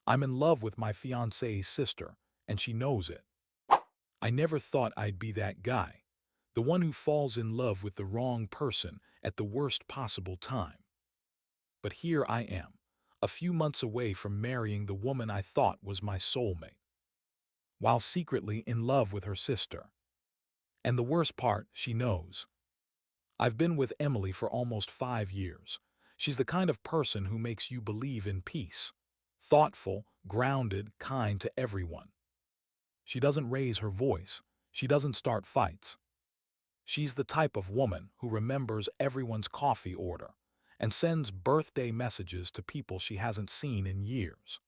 I'm in love with my fiancée's sister, and she knows it. I never thought I'd be that guy, the one who falls in love with the wrong person at the worst possible time. But here I am, a few months away from marrying the woman I thought was my soulmate, while secretly in love with her sister. And the worst part, she knows. I've been with Emily for almost 5 years. She's the kind of person who makes you believe in peace. Thoughtful, grounded, kind to everyone. She doesn't raise her voice. She doesn't start fights. She's the type of woman who remembers everyone's coffee order and sends birthday messages to people she hasn't seen in years.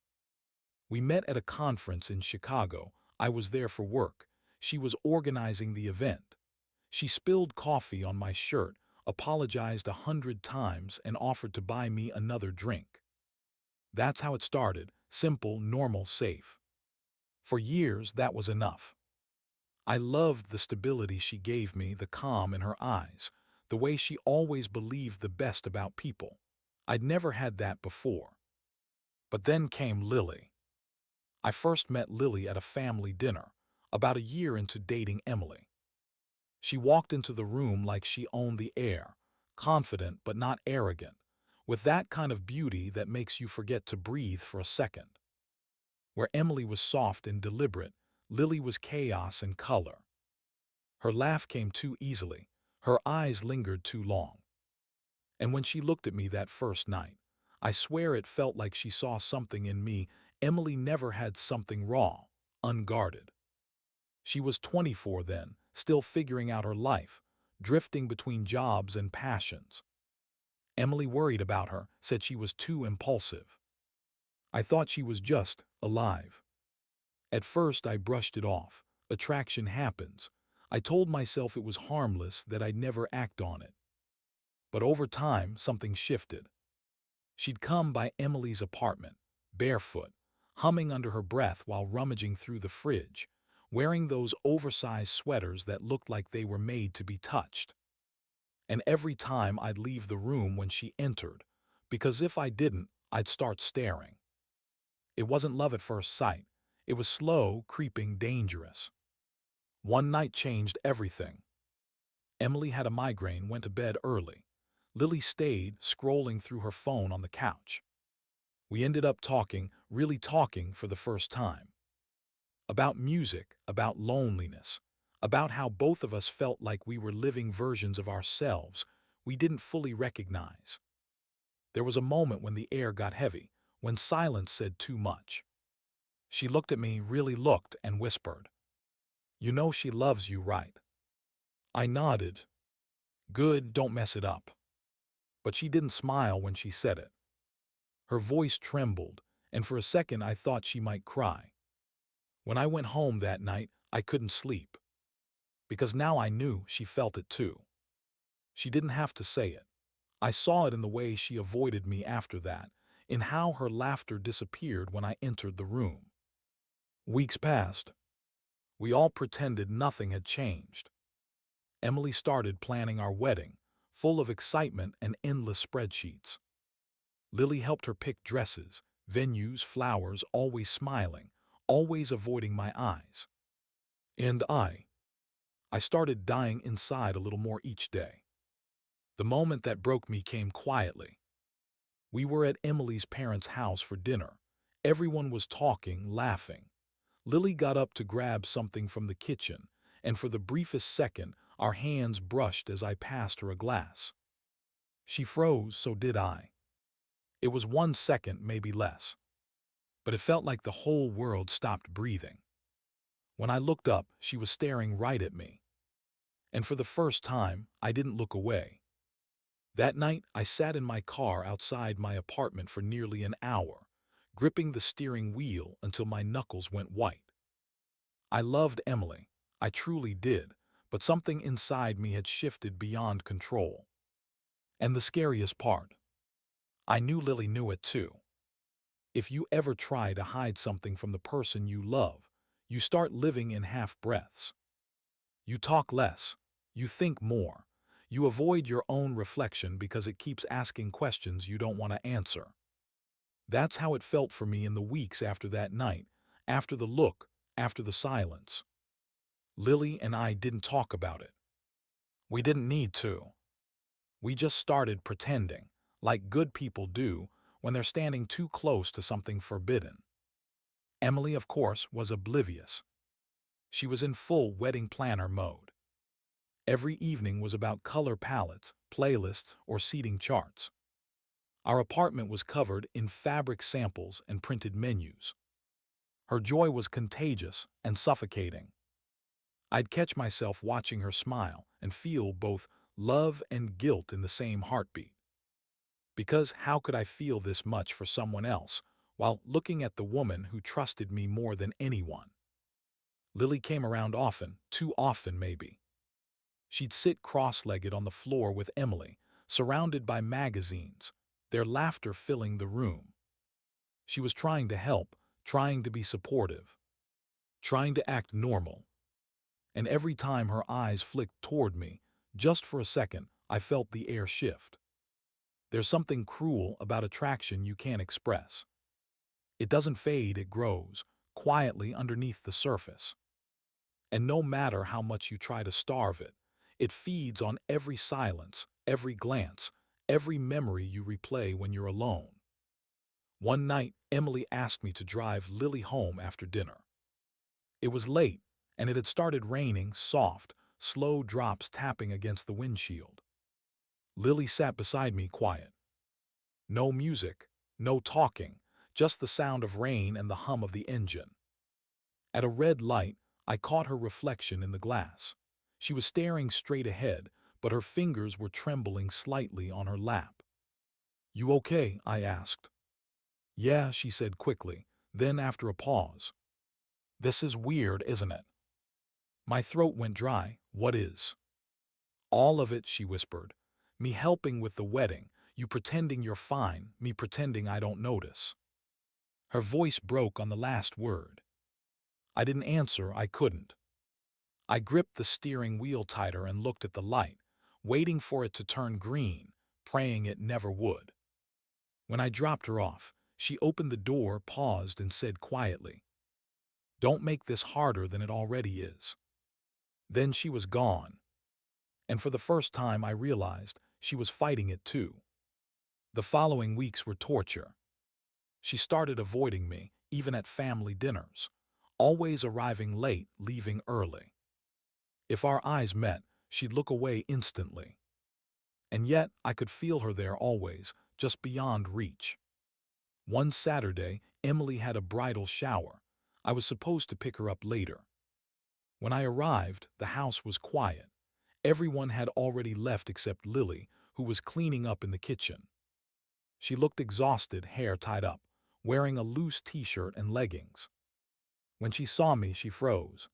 We met at a conference in Chicago. I was there for work. She was organizing the event. She spilled coffee on my shirt, apologized 100 times, and offered to buy me another drink. That's how it started, simple, normal, safe. For years, that was enough. I loved the stability she gave me, the calm in her eyes, the way she always believed the best about people. I'd never had that before. But then came Lily. I first met Lily at a family dinner, about a year into dating Emily. She walked into the room like she owned the air, confident but not arrogant, with that kind of beauty that makes you forget to breathe for a second. Where Emily was soft and deliberate, Lily was chaos and color. Her laugh came too easily, her eyes lingered too long. And when she looked at me that first night, I swear it felt like she saw something in me. Emily never had something raw, unguarded. She was 24 then, still figuring out her life, drifting between jobs and passions. Emily worried about her, said she was too impulsive. I thought she was just alive. At first I brushed it off. Attraction happens. I told myself it was harmless, that I'd never act on it. But over time, something shifted. She'd come by Emily's apartment, barefoot, humming under her breath while rummaging through the fridge, wearing those oversized sweaters that looked like they were made to be touched. And every time I'd leave the room when she entered, because if I didn't, I'd start staring. It wasn't love at first sight. It was slow, creeping, dangerous. One night changed everything. Emily had a migraine, went to bed early. Lily stayed, scrolling through her phone on the couch. We ended up talking, really talking for the first time. About music, about loneliness, about how both of us felt like we were living versions of ourselves we didn't fully recognize. There was a moment when the air got heavy, when silence said too much. She looked at me, really looked, and whispered, "You know she loves you, right?" I nodded. "Good, don't mess it up." But she didn't smile when she said it. Her voice trembled, and for a second I thought she might cry. When I went home that night, I couldn't sleep. Because now I knew she felt it too. She didn't have to say it. I saw it in the way she avoided me after that, in how her laughter disappeared when I entered the room. Weeks passed. We all pretended nothing had changed. Emily started planning our wedding, full of excitement and endless spreadsheets. Lily helped her pick dresses, venues, flowers, always smiling, always avoiding my eyes. And I started dying inside a little more each day. The moment that broke me came quietly. We were at Emily's parents' house for dinner. Everyone was talking, laughing. Lily got up to grab something from the kitchen, and for the briefest second, our hands brushed as I passed her a glass. She froze, so did I. It was 1 second, maybe less. But it felt like the whole world stopped breathing. When I looked up, she was staring right at me. And for the first time, I didn't look away. That night, I sat in my car outside my apartment for nearly an hour, gripping the steering wheel until my knuckles went white. I loved Emily, I truly did, but something inside me had shifted beyond control. And the scariest part, I knew Lily knew it too. If you ever try to hide something from the person you love, you start living in half-breaths. You talk less, you think more, you avoid your own reflection because it keeps asking questions you don't want to answer. That's how it felt for me in the weeks after that night, after the look, after the silence. Lily and I didn't talk about it. We didn't need to. We just started pretending, like good people do when they're standing too close to something forbidden. Emily, of course, was oblivious. She was in full wedding planner mode. Every evening was about color palettes, playlists, or seating charts. Our apartment was covered in fabric samples and printed menus. Her joy was contagious and suffocating. I'd catch myself watching her smile and feel both love and guilt in the same heartbeat. Because how could I feel this much for someone else while looking at the woman who trusted me more than anyone? Lily came around often, too often maybe. She'd sit cross-legged on the floor with Emily, surrounded by magazines, their laughter filling the room. She was trying to help, trying to be supportive, trying to act normal. And every time her eyes flicked toward me, just for a second, I felt the air shift. There's something cruel about attraction you can't express. It doesn't fade, it grows, quietly underneath the surface. And no matter how much you try to starve it, it feeds on every silence, every glance, every memory you replay when you're alone. One night, Emily asked me to drive Lily home after dinner. It was late, and it had started raining, soft, slow drops tapping against the windshield. Lily sat beside me quiet. No music, no talking, just the sound of rain and the hum of the engine. At a red light, I caught her reflection in the glass. She was staring straight ahead, but her fingers were trembling slightly on her lap. "You okay?" I asked. "Yeah," she said quickly, then after a pause. "This is weird, isn't it?" My throat went dry. "What is?" "All of it," she whispered. "Me helping with the wedding, you pretending you're fine, me pretending I don't notice." Her voice broke on the last word. I didn't answer, I couldn't. I gripped the steering wheel tighter and looked at the light, waiting for it to turn green, praying it never would. When I dropped her off, she opened the door, paused, and said quietly, "Don't make this harder than it already is." Then she was gone, and for the first time I realized she was fighting it too. The following weeks were torture. She started avoiding me, even at family dinners, always arriving late, leaving early. If our eyes met, she'd look away instantly. And yet I could feel her there always, just beyond reach. One Saturday, Emily had a bridal shower. I was supposed to pick her up later. When I arrived, the house was quiet. Everyone had already left except Lily, who was cleaning up in the kitchen. She looked exhausted, hair tied up, wearing a loose t-shirt and leggings. When she saw me, she froze.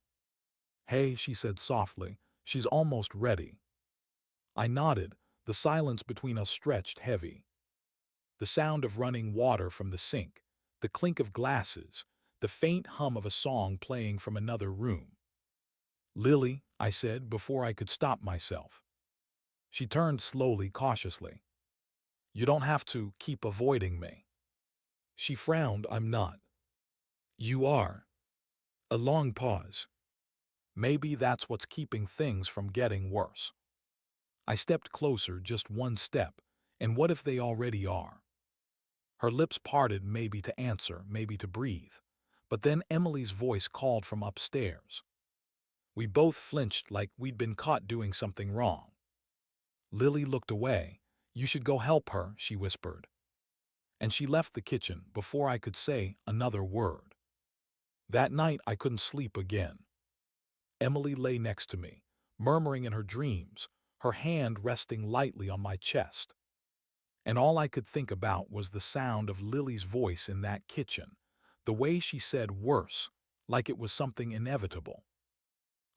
"Hey," she said softly, "she's almost ready." I nodded, the silence between us stretched heavy. The sound of running water from the sink, the clink of glasses, the faint hum of a song playing from another room. "Lily," I said before I could stop myself. She turned slowly, cautiously. "You don't have to keep avoiding me." She frowned. "I'm not." "You are." A long pause. "Maybe that's what's keeping things from getting worse." I stepped closer, just one step, and what if they already are? Her lips parted, maybe to answer, maybe to breathe. But then Emily's voice called from upstairs. We both flinched like we'd been caught doing something wrong. Lily looked away. "You should go help her," she whispered. And she left the kitchen before I could say another word. That night I couldn't sleep again. Emily lay next to me, murmuring in her dreams, her hand resting lightly on my chest. And all I could think about was the sound of Lily's voice in that kitchen, the way she said "worse," like it was something inevitable.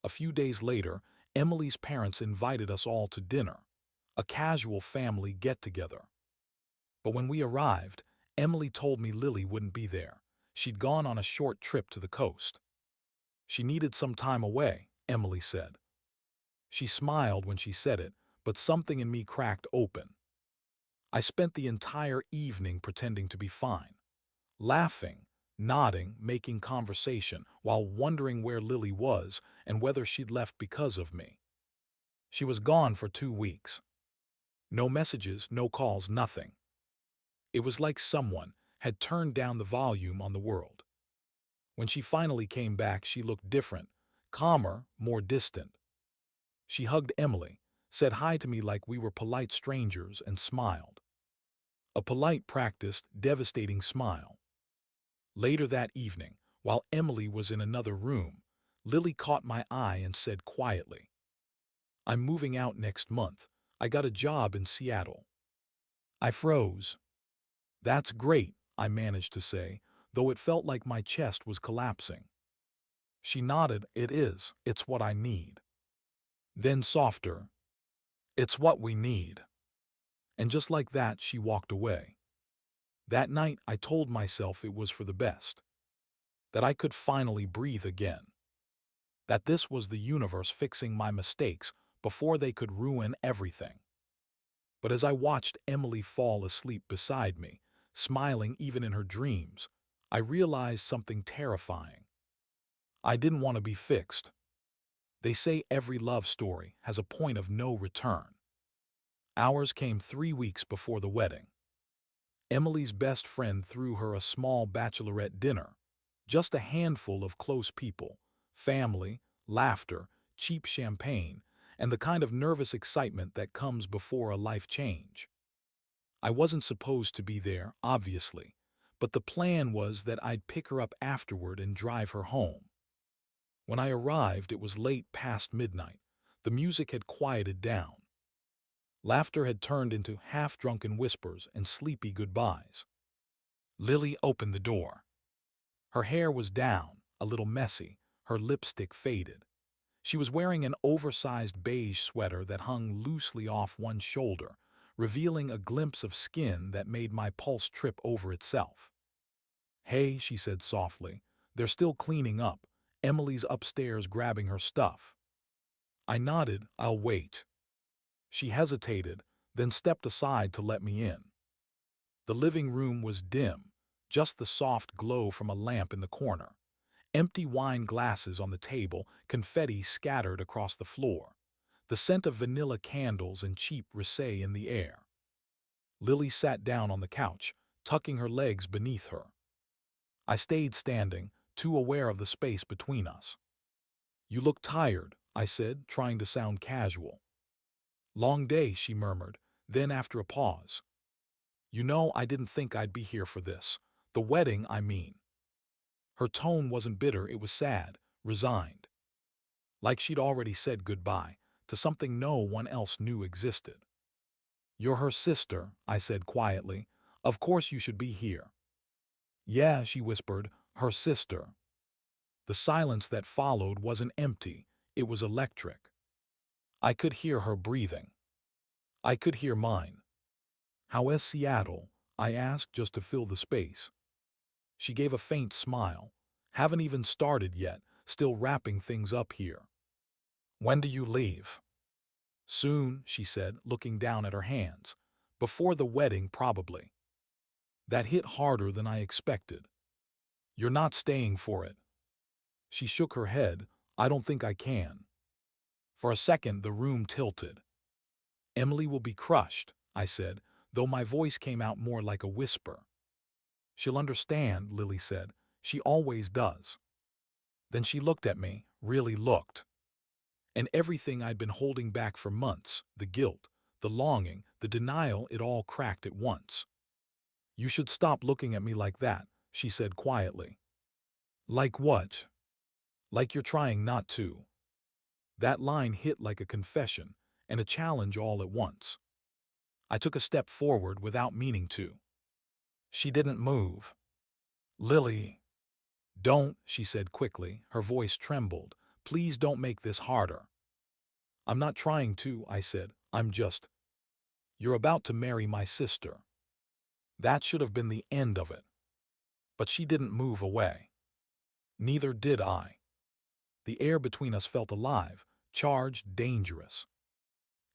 A few days later, Emily's parents invited us all to dinner, a casual family get-together. But when we arrived, Emily told me Lily wouldn't be there. She'd gone on a short trip to the coast. She needed some time away, Emily said. She smiled when she said it, but something in me cracked open. I spent the entire evening pretending to be fine. laughing, nodding, making conversation, while wondering where Lily was and whether she'd left because of me. She was gone for 2 weeks. No messages, no calls, nothing. It was like someone had turned down the volume on the world. When she finally came back, she looked different, calmer, more distant. She hugged Emily, said hi to me like we were polite strangers, and smiled. A polite, practiced, devastating smile. Later that evening, while Emily was in another room, Lily caught my eye and said quietly, "I'm moving out next month. I got a job in Seattle." I froze. "That's great," I managed to say, though it felt like my chest was collapsing. She nodded. "It is. It's what I need." Then softer, "It's what we need." And just like that, she walked away. That night, I told myself it was for the best, that I could finally breathe again, that this was the universe fixing my mistakes before they could ruin everything. But as I watched Emily fall asleep beside me, smiling even in her dreams, I realized something terrifying. I didn't want to be fixed. They say every love story has a point of no return. Ours came 3 weeks before the wedding. Emily's best friend threw her a small bachelorette dinner, just a handful of close people, family, laughter, cheap champagne, and the kind of nervous excitement that comes before a life change. I wasn't supposed to be there, obviously, but the plan was that I'd pick her up afterward and drive her home. When I arrived, it was late past midnight. The music had quieted down. Laughter had turned into half-drunken whispers and sleepy goodbyes. Lily opened the door. Her hair was down, a little messy, her lipstick faded. She was wearing an oversized beige sweater that hung loosely off one shoulder, revealing a glimpse of skin that made my pulse trip over itself. "Hey," she said softly, "they're still cleaning up. Emily's upstairs grabbing her stuff." I nodded. "I'll wait." She hesitated, then stepped aside to let me in. The living room was dim, just the soft glow from a lamp in the corner. Empty wine glasses on the table, confetti scattered across the floor. The scent of vanilla candles and cheap rosé in the air. Lily sat down on the couch, tucking her legs beneath her. I stayed standing, too aware of the space between us. "You look tired," I said, trying to sound casual. "Long day," she murmured, then after a pause, "You know, I didn't think I'd be here for this. The wedding, I mean." Her tone wasn't bitter, it was sad, resigned. Like she'd already said goodbye to something no one else knew existed. "You're her sister," I said quietly. "Of course you should be here." "Yeah," she whispered, "her sister." The silence that followed wasn't empty, it was electric. I could hear her breathing. I could hear mine. "How is Seattle?" I asked just to fill the space. She gave a faint smile. "Haven't even started yet, still wrapping things up here." "When do you leave?" "Soon," she said, looking down at her hands. "Before the wedding, probably." That hit harder than I expected. "You're not staying for it." She shook her head. "I don't think I can." For a second, the room tilted. "Emily will be crushed," I said, though my voice came out more like a whisper. "She'll understand," Lily said. "She always does." Then she looked at me, really looked. And everything I'd been holding back for months, the guilt, the longing, the denial, it all cracked at once. "You should stop looking at me like that," she said quietly. "Like what?" "Like you're trying not to." That line hit like a confession and a challenge all at once. I took a step forward without meaning to. She didn't move. "Lily." "Don't," she said quickly, her voice trembled. "Please don't make this harder." "I'm not trying to," I said. "I'm just—" "You're about to marry my sister." That should have been the end of it. But she didn't move away. Neither did I. The air between us felt alive, charged, dangerous.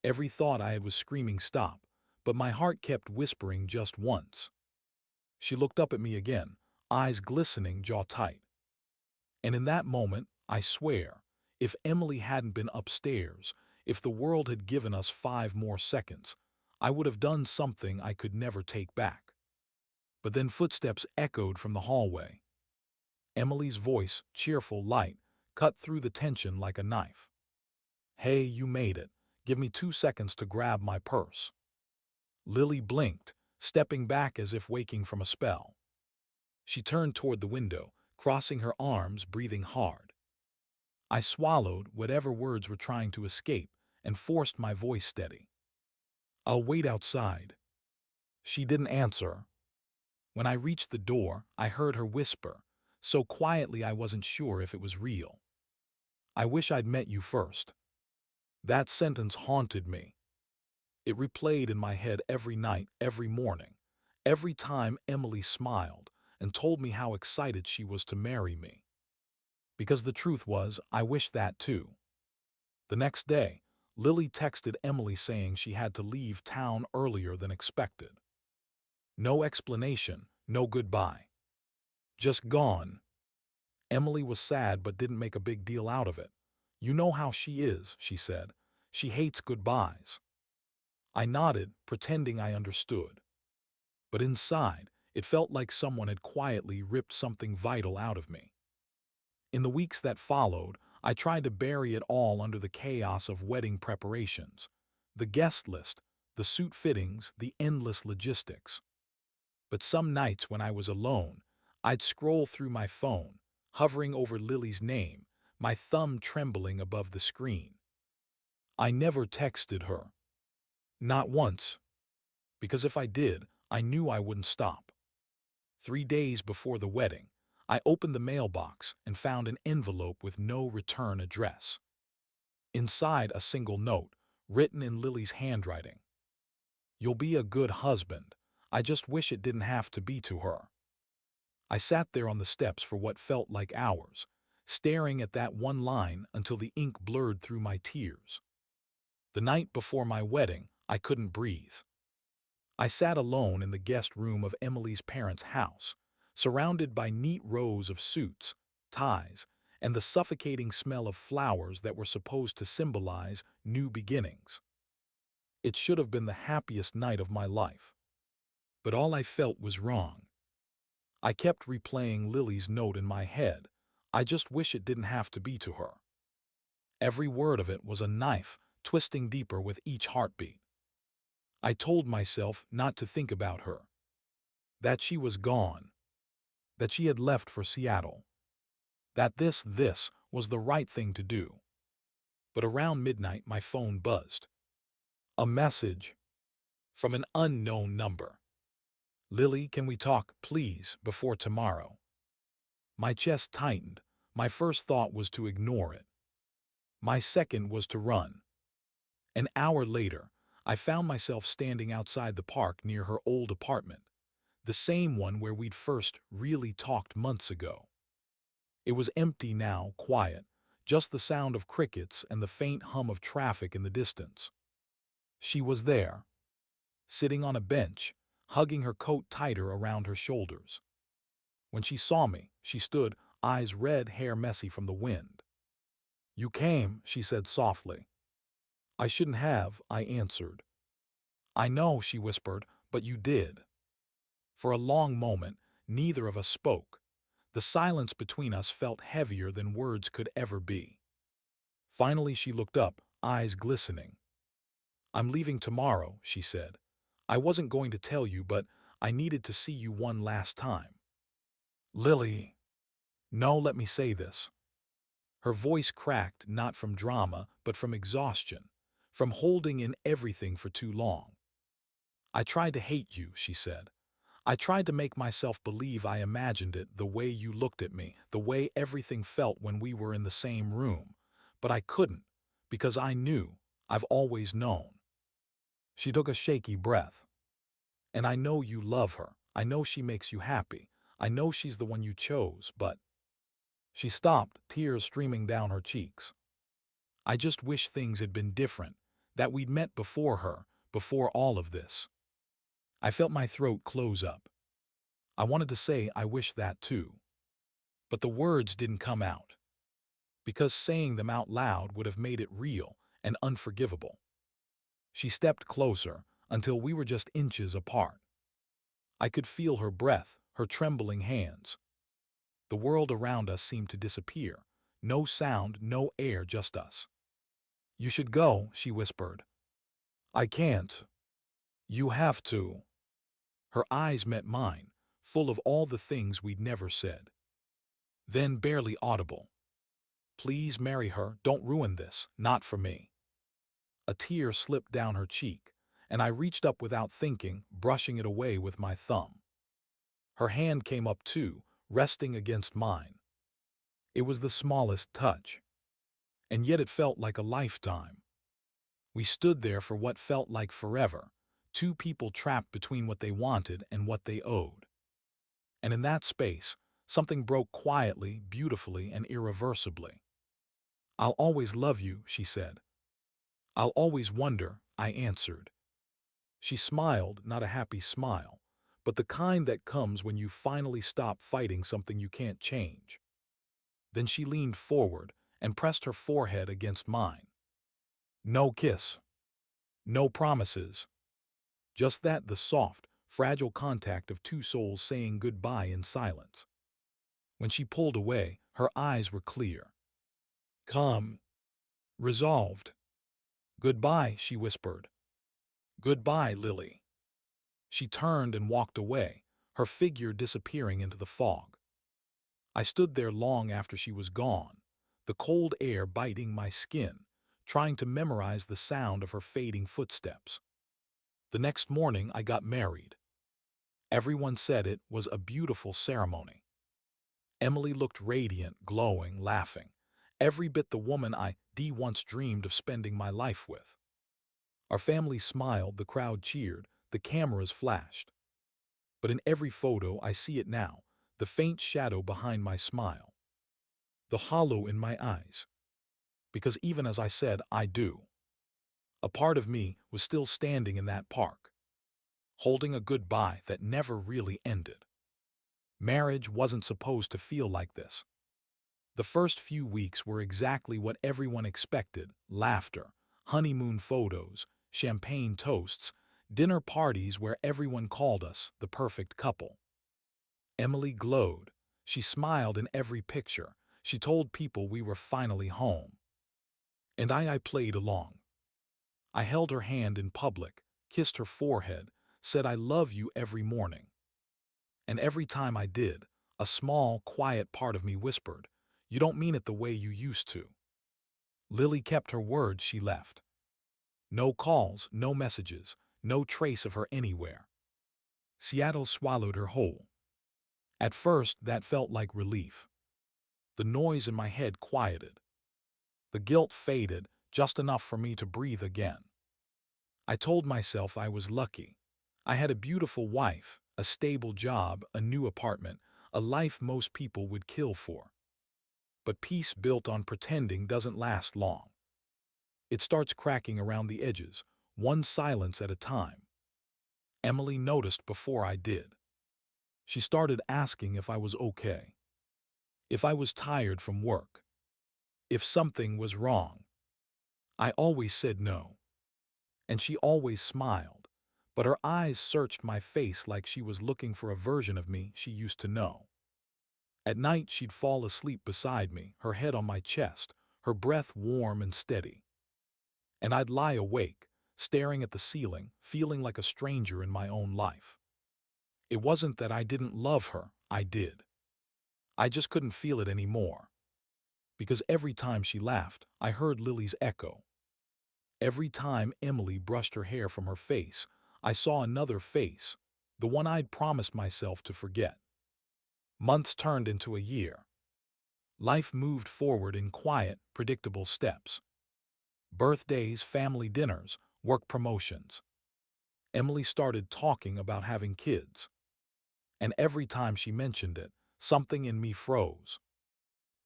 Every thought I had was screaming stop, but my heart kept whispering just once. She looked up at me again, eyes glistening, jaw tight. And in that moment, I swear, if Emily hadn't been upstairs, if the world had given us 5 more seconds, I would have done something I could never take back. But then footsteps echoed from the hallway. Emily's voice, cheerful, light, cut through the tension like a knife. "Hey, you made it. Give me 2 seconds to grab my purse." Lily blinked, stepping back as if waking from a spell. She turned toward the window, crossing her arms, breathing hard. I swallowed whatever words were trying to escape and forced my voice steady. "I'll wait outside." She didn't answer. When I reached the door, I heard her whisper, so quietly I wasn't sure if it was real. "I wish I'd met you first." That sentence haunted me. It replayed in my head every night, every morning, every time Emily smiled and told me how excited she was to marry me. Because the truth was, I wished that too. The next day, Lily texted Emily saying she had to leave town earlier than expected. No explanation, no goodbye. Just gone. Emily was sad but didn't make a big deal out of it. "You know how she is," she said. "She hates goodbyes." I nodded, pretending I understood. But inside, it felt like someone had quietly ripped something vital out of me. In the weeks that followed, I tried to bury it all under the chaos of wedding preparations, the guest list, the suit fittings, the endless logistics. But some nights when I was alone, I'd scroll through my phone, hovering over Lily's name, my thumb trembling above the screen. I never texted her. Not once. Because if I did, I knew I wouldn't stop. 3 days before the wedding, I opened the mailbox and found an envelope with no return address. Inside, a single note, written in Lily's handwriting. "You'll be a good husband. I just wish it didn't have to be to her." I sat there on the steps for what felt like hours, staring at that one line until the ink blurred through my tears. The night before my wedding, I couldn't breathe. I sat alone in the guest room of Emily's parents' house, surrounded by neat rows of suits, ties, and the suffocating smell of flowers that were supposed to symbolize new beginnings. It should have been the happiest night of my life. But all I felt was wrong. I kept replaying Lily's note in my head. "I just wish it didn't have to be to her." Every word of it was a knife, twisting deeper with each heartbeat. I told myself not to think about her, that she was gone, that she had left for Seattle, that this was the right thing to do. But around midnight, my phone buzzed. A message from an unknown number. "Lily, can we talk, please, before tomorrow?" My chest tightened. My first thought was to ignore it. My second was to run. An hour later, I found myself standing outside the park near her old apartment, the same one where we'd first really talked months ago. It was empty now, quiet, just the sound of crickets and the faint hum of traffic in the distance. She was there, sitting on a bench, hugging her coat tighter around her shoulders. When she saw me, she stood, eyes red, hair messy from the wind. "You came," she said softly. "I shouldn't have," I answered. "I know," she whispered, "but you did." For a long moment, neither of us spoke. The silence between us felt heavier than words could ever be. Finally, she looked up, eyes glistening. "I'm leaving tomorrow," she said. "I wasn't going to tell you, but I needed to see you one last time." "Lily." "No, let me say this." Her voice cracked, not from drama, but from exhaustion, from holding in everything for too long. "I tried to hate you," she said. "I tried to make myself believe I imagined it, the way you looked at me, the way everything felt when we were in the same room. But I couldn't, because I knew, I've always known." She took a shaky breath. "And I know you love her. I know she makes you happy. I know she's the one you chose, but—" She stopped, tears streaming down her cheeks. "I just wish things had been different, that we'd met before her, before all of this." I felt my throat close up. I wanted to say I wish that too. But the words didn't come out, because saying them out loud would have made it real and unforgivable. She stepped closer until we were just inches apart. I could feel her breath, her trembling hands. The world around us seemed to disappear. No sound, no air, just us. "You should go," she whispered. "I can't. You have to." Her eyes met mine, full of all the things we'd never said. Then, barely audible, "Please marry her, don't ruin this, not for me." A tear slipped down her cheek, and I reached up without thinking, brushing it away with my thumb. Her hand came up too, resting against mine. It was the smallest touch, and yet it felt like a lifetime. We stood there for what felt like forever, two people trapped between what they wanted and what they owed. And in that space, something broke quietly, beautifully, and irreversibly. "I'll always love you," she said. "I'll always wonder," I answered. She smiled, not a happy smile, but the kind that comes when you finally stop fighting something you can't change. Then she leaned forward and pressed her forehead against mine. "No kiss. No promises. Just that, the soft, fragile contact of two souls saying goodbye in silence." When she pulled away, her eyes were clear, calm, resolved. "Goodbye," she whispered. "Goodbye, Lily." She turned and walked away, her figure disappearing into the fog. I stood there long after she was gone, the cold air biting my skin, trying to memorize the sound of her fading footsteps. The next morning I got married. Everyone said it was a beautiful ceremony. Emily looked radiant, glowing, laughing, every bit the woman I once dreamed of spending my life with. Our family smiled, the crowd cheered, the cameras flashed. But in every photo I see it now, the faint shadow behind my smile, the hollow in my eyes. Because even as I said "I do," a part of me was still standing in that park, holding a goodbye that never really ended. Marriage wasn't supposed to feel like this. The first few weeks were exactly what everyone expected: laughter, honeymoon photos, champagne toasts, dinner parties where everyone called us the perfect couple. Emily glowed. She smiled in every picture. She told people we were finally home. And I played along. I held her hand in public, kissed her forehead, said "I love you" every morning. And every time I did, a small, quiet part of me whispered, "You don't mean it the way you used to." Lily kept her word. She left. No calls, no messages, no trace of her anywhere. Seattle swallowed her whole. At first, that felt like relief. The noise in my head quieted. The guilt faded, just enough for me to breathe again. I told myself I was lucky. I had a beautiful wife, a stable job, a new apartment, a life most people would kill for. But peace built on pretending doesn't last long. It starts cracking around the edges, one silence at a time. Emily noticed before I did. She started asking if I was okay, if I was tired from work, if something was wrong. I always said no, and she always smiled, but her eyes searched my face like she was looking for a version of me she used to know. At night she'd fall asleep beside me, her head on my chest, her breath warm and steady. And I'd lie awake, staring at the ceiling, feeling like a stranger in my own life. It wasn't that I didn't love her, I did. I just couldn't feel it anymore. Because every time she laughed, I heard Lily's echo. Every time Emily brushed her hair from her face, I saw another face, the one I'd promised myself to forget. Months turned into a year. Life moved forward in quiet, predictable steps. Birthdays, family dinners, work promotions. Emily started talking about having kids. And every time she mentioned it, something in me froze.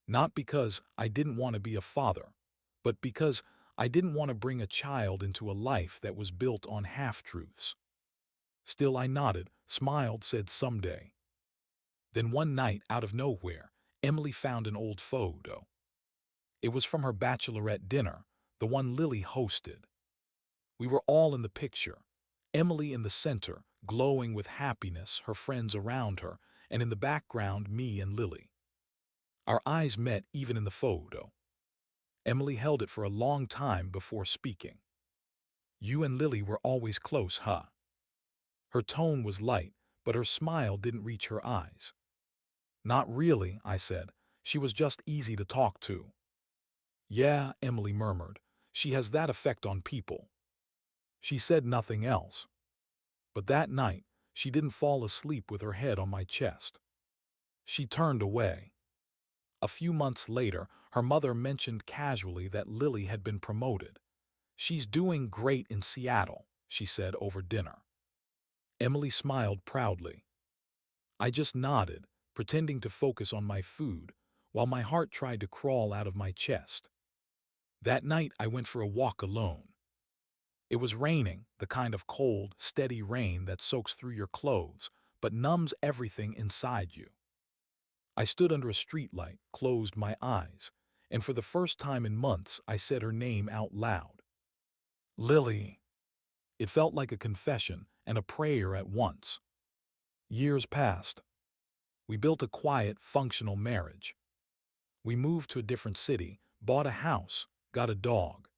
Not because I didn't want to be a father, but because I didn't want to bring a child into a life that was built on half-truths. Still I nodded, smiled, said someday. Then one night, out of nowhere, Emily found an old photo. It was from her bachelorette dinner, the one Lily hosted. We were all in the picture, Emily in the center, glowing with happiness, her friends around her, and in the background, me and Lily. Our eyes met even in the photo. Emily held it for a long time before speaking. "You and Lily were always close, huh?" Her tone was light, but her smile didn't reach her eyes. "Not really," I said. "She was just easy to talk to." "Yeah," Emily murmured. "She has that effect on people." She said nothing else. But that night, she didn't fall asleep with her head on my chest. She turned away. A few months later, her mother mentioned casually that Lily had been promoted. "She's doing great in Seattle," she said over dinner. Emily smiled proudly. I just nodded, pretending to focus on my food, while my heart tried to crawl out of my chest. That night, I went for a walk alone. It was raining, the kind of cold, steady rain that soaks through your clothes, but numbs everything inside you. I stood under a streetlight, closed my eyes, and for the first time in months, I said her name out loud. "Lily." It felt like a confession and a prayer at once. Years passed. We built a quiet, functional marriage. We moved to a different city, bought a house, got a dog.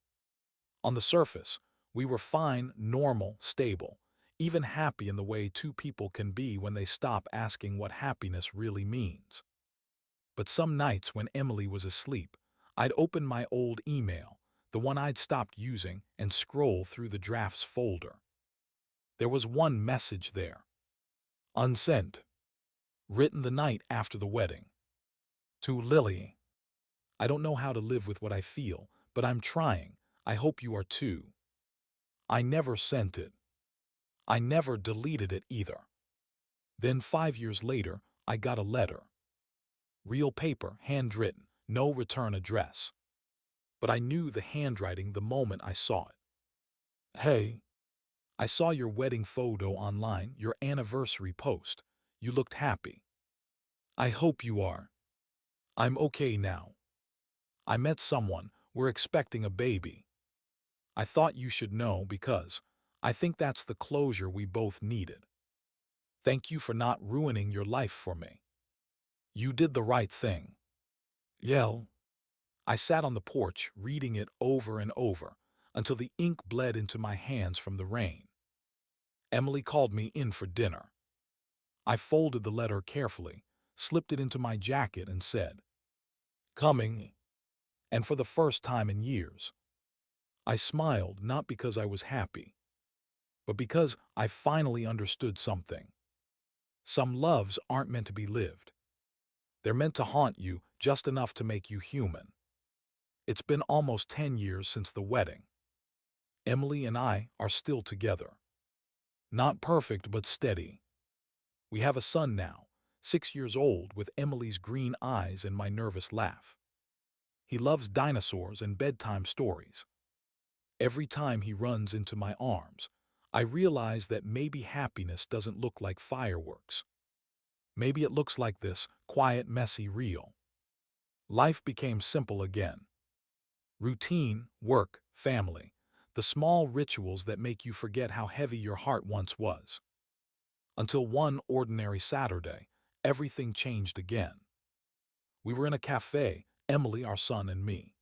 On the surface, we were fine, normal, stable, even happy in the way two people can be when they stop asking what happiness really means. But some nights when Emily was asleep, I'd open my old email, the one I'd stopped using, and scroll through the drafts folder. There was one message there. Unsent. Written the night after the wedding. To Lily. "I don't know how to live with what I feel, but I'm trying. I hope you are too." I never sent it. I never deleted it either. Then 5 years later, I got a letter. Real paper, handwritten, no return address. But I knew the handwriting the moment I saw it. "Hey, I saw your wedding photo online, your anniversary post. You looked happy. I hope you are. I'm okay now. I met someone, we're expecting a baby. I thought you should know because I think that's the closure we both needed. Thank you for not ruining your life for me. You did the right thing." Yell. I sat on the porch, reading it over and over, until the ink bled into my hands from the rain. Emily called me in for dinner. I folded the letter carefully, slipped it into my jacket, and said, "Coming." And for the first time in years, I smiled, not because I was happy, but because I finally understood something. Some loves aren't meant to be lived. They're meant to haunt you just enough to make you human. It's been almost 10 years since the wedding. Emily and I are still together. Not perfect, but steady. We have a son now, 6 years old, with Emily's green eyes and my nervous laugh. He loves dinosaurs and bedtime stories. Every time he runs into my arms, I realize that maybe happiness doesn't look like fireworks. Maybe it looks like this, quiet, messy, real. Life became simple again. Routine, work, family, the small rituals that make you forget how heavy your heart once was. Until one ordinary Saturday, everything changed again. We were in a café, Emily, our son, and me.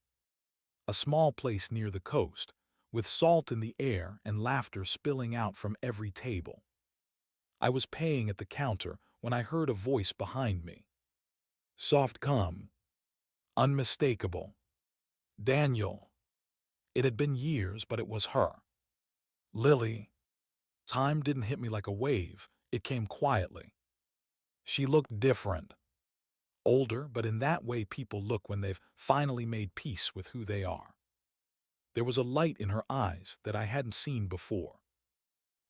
A small place near the coast, with salt in the air and laughter spilling out from every table. I was paying at the counter when I heard a voice behind me. Soft, calm, unmistakable. Daniel. It had been years, but it was her. Lily. Time didn't hit me like a wave, it came quietly. She looked different. Older, but in that way people look when they've finally made peace with who they are. There was a light in her eyes that I hadn't seen before.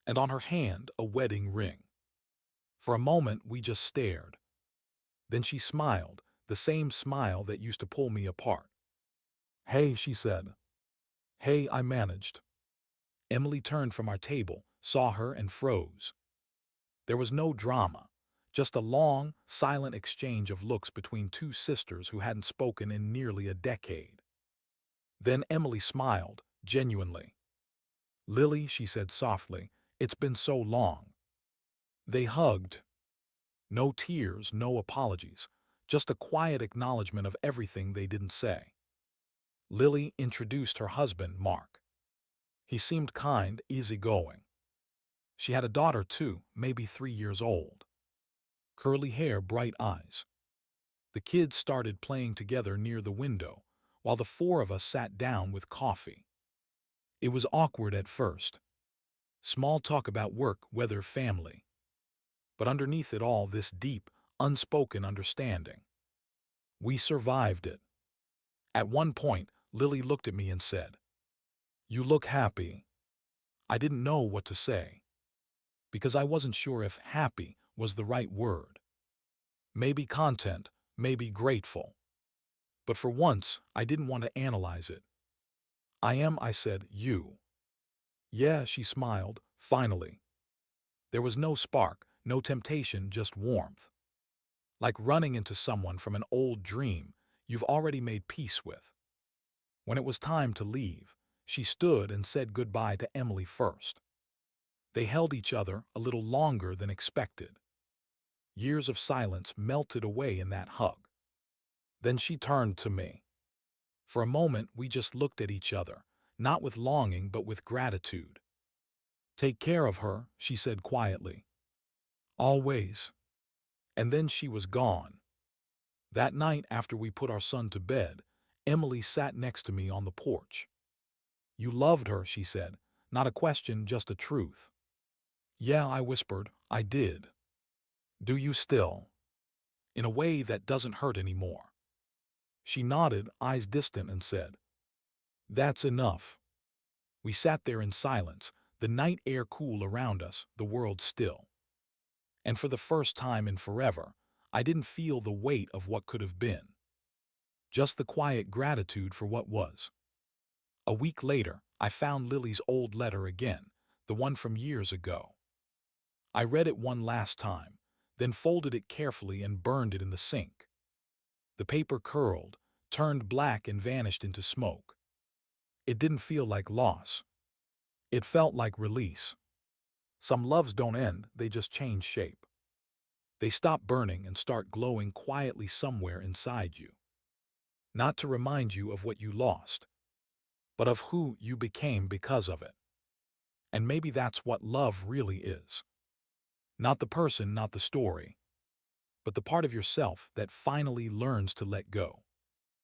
And on her hand, a wedding ring. For a moment, we just stared. Then she smiled, the same smile that used to pull me apart. "Hey," she said. "Hey," I managed. Emily turned from our table, saw her, and froze. There was no drama, Just a long, silent exchange of looks between two sisters who hadn't spoken in nearly a decade. Then Emily smiled, genuinely. "Lily," she said softly, "it's been so long." They hugged. No tears, no apologies, just a quiet acknowledgement of everything they didn't say. Lily introduced her husband, Mark. He seemed kind, easygoing. She had a daughter too, maybe 3 years old. Curly hair, bright eyes. The kids started playing together near the window, while the four of us sat down with coffee. It was awkward at first. Small talk about work, weather, family. But underneath it all, this deep, unspoken understanding. We survived it. At one point, Lily looked at me and said, "You look happy." I didn't know what to say, because I wasn't sure if happy was the right word. Maybe content, maybe grateful. But for once, I didn't want to analyze it. "I am," I said. "You?" "Yeah," she smiled, finally. There was no spark, no temptation, just warmth. Like running into someone from an old dream you've already made peace with. When it was time to leave, she stood and said goodbye to Emily first. They held each other a little longer than expected. Years of silence melted away in that hug. Then she turned to me. For a moment, we just looked at each other, not with longing but with gratitude. "Take care of her," she said quietly. "Always." And then she was gone. That night, after we put our son to bed, Emily sat next to me on the porch. "You loved her," she said. Not a question, just a truth. "Yeah," I whispered, "I did." "Do you still?" "In a way that doesn't hurt anymore." She nodded, eyes distant, and said, "That's enough." We sat there in silence, the night air cool around us, the world still. And for the first time in forever, I didn't feel the weight of what could have been. Just the quiet gratitude for what was. A week later, I found Lily's old letter again, the one from years ago. I read it one last time, then folded it carefully and burned it in the sink. The paper curled, turned black, and vanished into smoke. It didn't feel like loss. It felt like release. Some loves don't end, they just change shape. They stop burning and start glowing quietly somewhere inside you. Not to remind you of what you lost, but of who you became because of it. And maybe that's what love really is. Not the person, not the story, but the part of yourself that finally learns to let go.